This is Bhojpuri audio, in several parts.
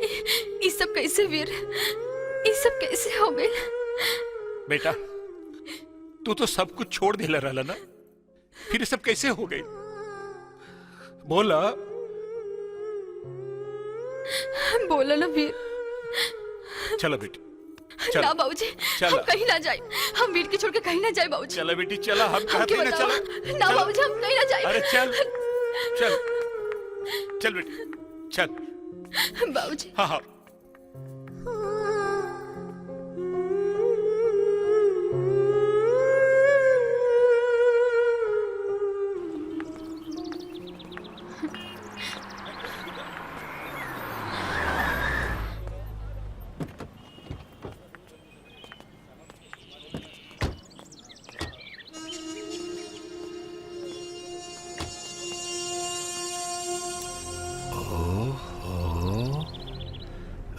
ये सब कैसे वीर, ये सब कैसे हो गए? बेटा तू तो सब कुछ छोड़ दिला रहा ना, फिर ये सब कैसे हो गई? बोला बोला ना वीर। चलो बेटी ना बाबूजी, हम कहीं ना जाए, हम वीर के छोड़ के कहीं ना जाए बाबूजी। चलो बेटी चला, हम कहते हैं ना चलो। ना बाबूजी हम कहीं ना जाए। अरे चल चल चल बेटी चल बाबूजी। हाँ हाँ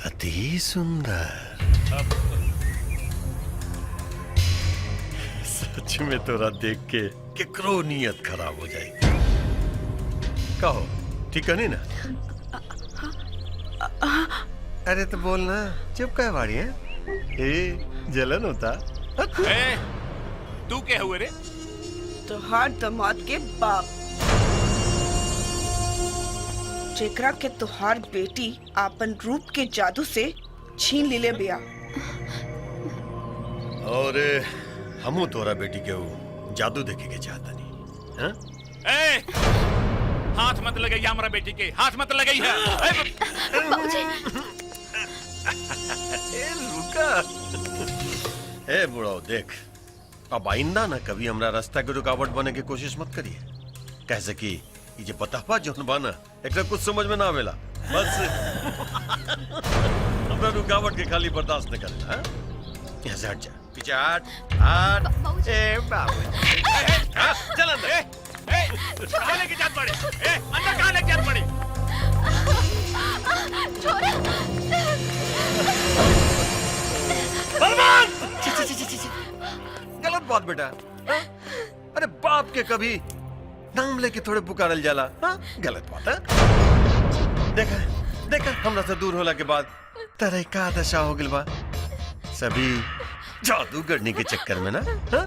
अति सुंदर। सच में तोरा देख के केकरो नियत खराब हो जाएगी। कहो ठीक है नहीं ना? अरे तो बोल ना, चुप कह बाड़ी है? जलन होता। तू क्या हुए रे? तोहार दामाद के बाप जेकरा के तोहार बेटी आपन रूप के जादू से छीन ले बिया। और हमू तोरा बेटी के वो जादू देखे के चाहता नहीं। हाँ? हाथ मत लगाई हमारा बेटी के, हाथ मत लगाई है। रुका। ए बुढ़ाओ देख, अब आइंदा ना कभी हमरा रास्ता के रुकावट बने की कोशिश मत करिए। कैसे कि ये जो बतावा जोन बाना एकरा कुछ समझ में ना आवेला, बस हमरा रुकावट के खाली बर्दाश्त न करे। हां यहाँ से हट जा, पीछे हट। ए बाबू चल अंदर। कहाँ लेके जात पड़े? अंदर कहाँ लेके जात पड़े? बलवान! गलत बात बेटा। अरे बाप के कभी नाम लेके थोड़े पुकारल जाला। हाँ? गलत बात है। देखा देखा हमरा से दूर होला के बाद तेरे का दशा हो गइल बा। सभी जादू करने के चक्कर में ना। हाँ?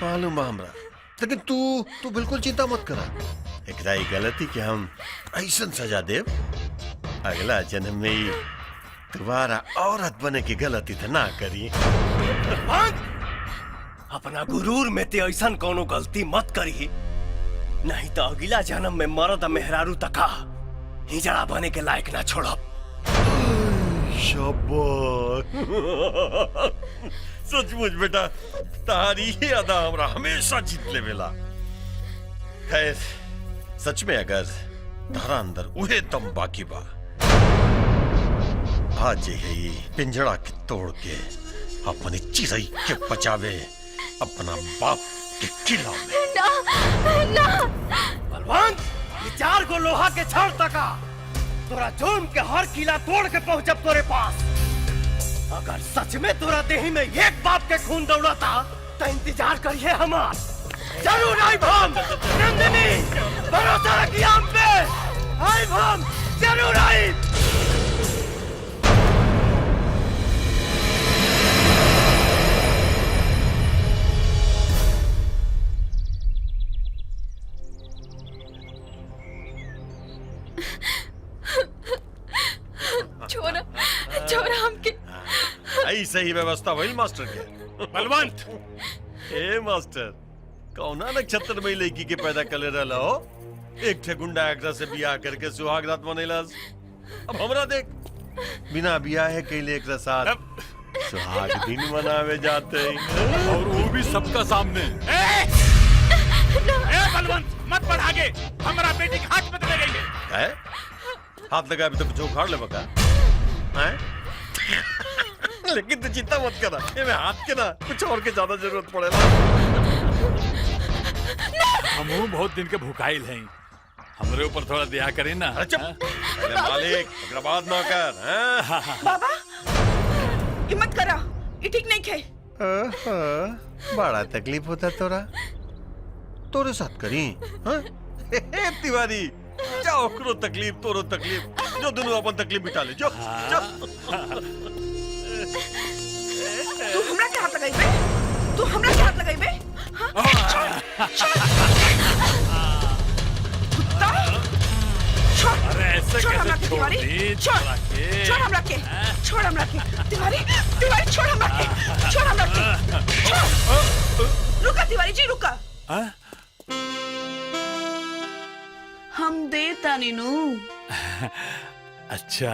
मालूम बा हमरा, लेकिन तू बिल्कुल चिंता मत करा। एकरा ही गलती के हम ऐसन सजा देव, अगला जन्म में ही दोबारा औरत बने की गलती तो ना करी। अपना गुरूर में ते ऐसन कोनो गलती मत करी, नहीं तो अगला जन्म में मर्द मेहरारू तका हिजड़ा बने के लायक ना छोड़ब। शाबाश। सचमुच बेटा तारी ही अदा हमरा हमेशा जीत ले वेला। खैर सच में अगर तारा अंदर उहे दम बाकी बा, आज ही पिंजड़ा के तोड़ के अपनी चिड़ै के बचावे अपना बाप के किला में। ना ना बलवंत, ये 4 गो लोहा के छड़ तका तोरा जुर्म के हर किला तोड़ के पहुंचब तोरे पास। अगर सच में तोरा देही में एक बाप के खून दौड़ता तो इंतजार करिए हमार। जरूर आई हम। नंदिनी भरोसा रखिए हम पे, आई हम जरूर आई। छोरा छोरा हमके। ऐसे ही व्यवस्था भइल मास्टर के। बलवंत ए मास्टर, कौना नक्षत्र में लड़की के पैदा कर रहा हो? एक ठे गुंडा एकरा से बियाह करके सुहाग रात मनैलस। अब हमरा देख, बिना बियाह कैले एकरा साथ सुहाग दिन मनावे जाते हैं, और वो भी सबका सामने। बलवंत मत बढ़ आगे, हमारा बेटी के हाथ में लग गई है। हाथ लगा भी तो कुछ उखाड़ ले बका। लेकिन तू चिंता मत करा, ये मैं हाथ के ना कुछ और के ज्यादा जरूरत पड़ेगा। हम बहुत दिन के भुकाइल हैं, हमारे ऊपर थोड़ा दया करें ना। अरे चुप, पहले मालिक अगर बात ना कर। बाबा हिम्मत करा, ये ठीक नहीं खे। बड़ा तकलीफ होता तोरा, तोरे साथ करी। तिवारी जाओ, करो तकलीफ तोरो तकलीफ, जो दोनों अपन तकलीफ मिटा ले जो तू हमरा के हाथ लगाई बे? तू हमरा के हाथ लगाई बे? हाँ? कुत्ता अरे ऐसे छोड़ हमरा कैसे के छोड़ तिवारी, दी छोड़ छोड़ा के? छोड़ हमरा के तिवारी छोड़ हमरा के छोड़। रुका तिवारी जी रुका, हम दे तानी नु। अच्छा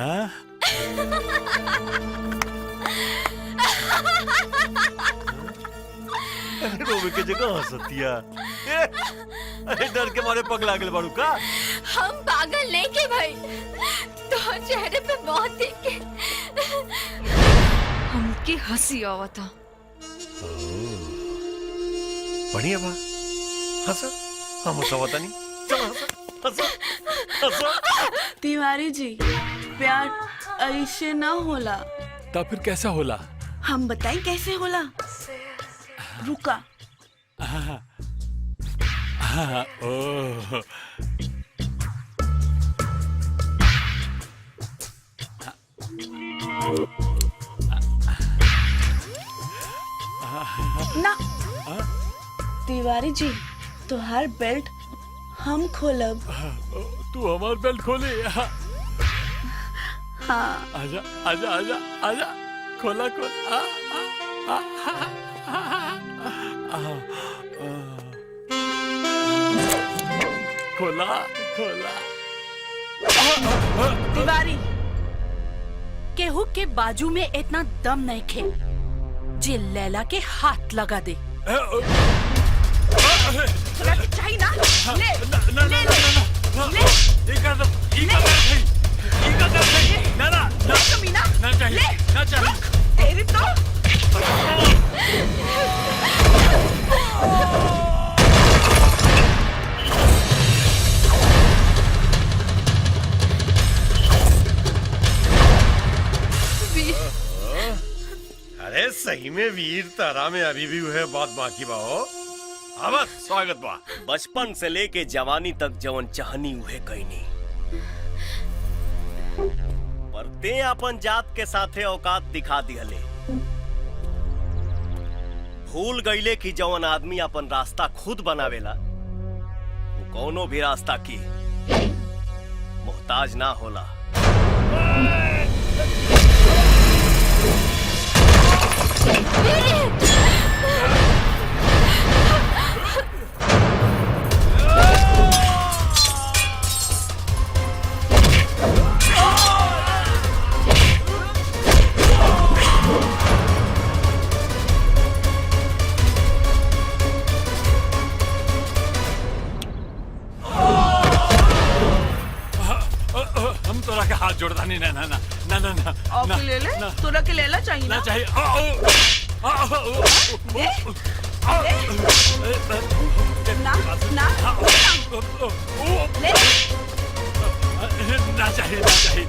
रोवे के जगह हंसतिया। अरे डर के मारे पगला गेल बाड़ू का? हम पागल नहीं के भाई, तो चेहरे पे मौत देख के हमके हंसी आवता। बढ़िया बा, हंसा हम हंसावता नहीं। चलो हंसा हंसा हंसा। तिवारी जी प्यार ऐसे ना होला। तब फिर कैसा होला? हम बताएं कैसे होला? रुका। ओह ना तिवारी जी तुहार बेल्ट हम खोलब। तू हमार बेल्ट खोले। हाँ आजा आजा आजा आजा खोला खोला। खोला खोला। तिवारी केहू के बाजू में इतना दम नहीं खे जे लैला के हाथ लगा दे। तुला चाहिए ना? ले ना ना ना ना ले कमीना ना चाहिए ना चाहिए। तेरी तो अरे सही में वीर तारा में अभी भी वह बात बाकी बा हो। अब स्वागत बा। बचपन से लेके जवानी तक जवन चाहनी उहे कहनी, पर ते अपन जात के साथे औकात दिखा दिहले। भूल गईले कि जवन आदमी अपन रास्ता खुद बनावेला वो कौनो भी रास्ता की मोहताज ना होला। हम तोरा के हाथ जोड़ता नहीं। ना ना ना ना ना ना और ले ले तुला के लेला चाहिए ना ना? चाहिए। ना ना ले ना चाहिए ना चाहिए।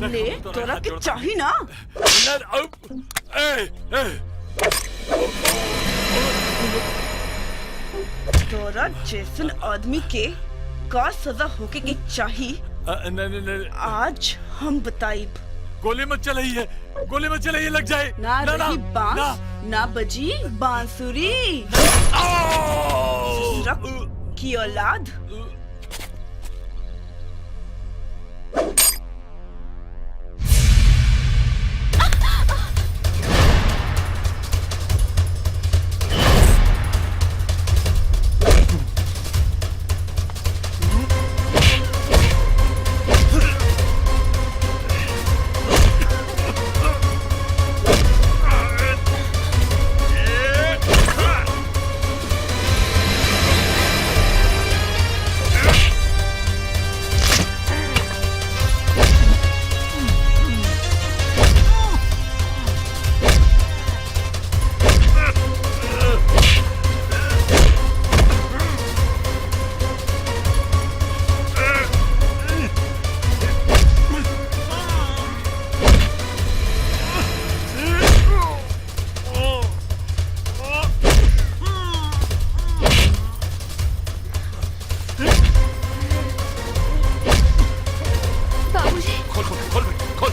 ले तोरा के चाहिए ना? तोरा जैसन आदमी के का सजा होके के चाहिए आज हम बताइब। गोली मत चलाइए, गोली मत चलाइए, लग जाए। ना रही बांस ना बजी बांसुरी। रख की औलाद। बाबूजी खोल खोल खोल बेटा खोल।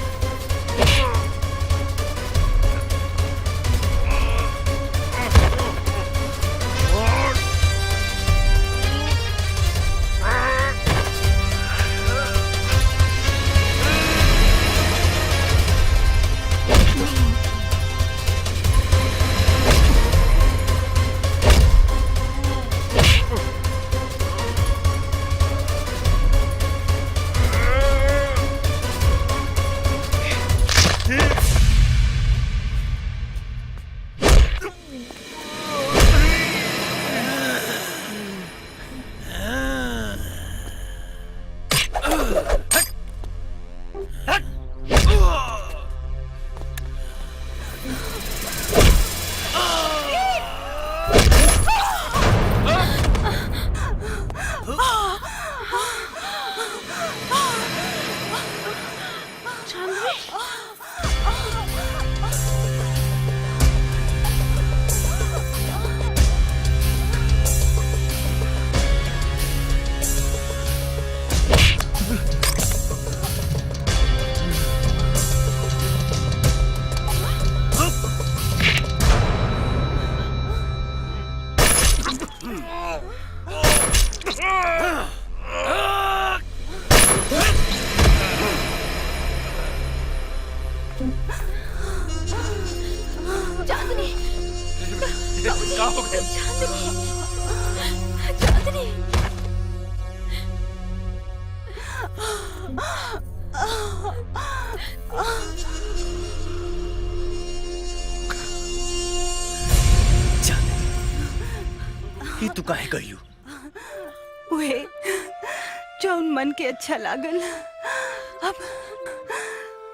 चांदनी क्या हो गया? चांदनी ये तू काहे गई? वे जौन मन के अच्छा लागल।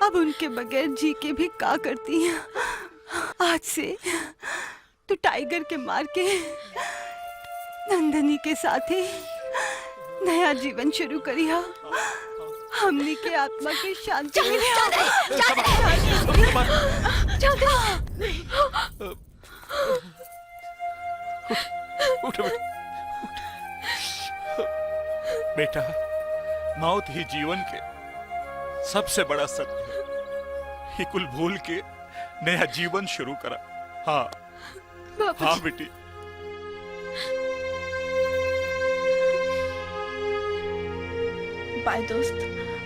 अब उनके बगैर जी के भी का करती हैं। आज से तू टाइगर के मार के नंदनी के साथ ही नया जीवन शुरू करिया। हमनी के आत्मा की शांति उठ बेटा। बेटा मौत ही जीवन के सबसे बड़ा सत्य है। ये कुल भूल के नया जीवन शुरू करा। हाँ हाँ बेटी। बाय दोस्त।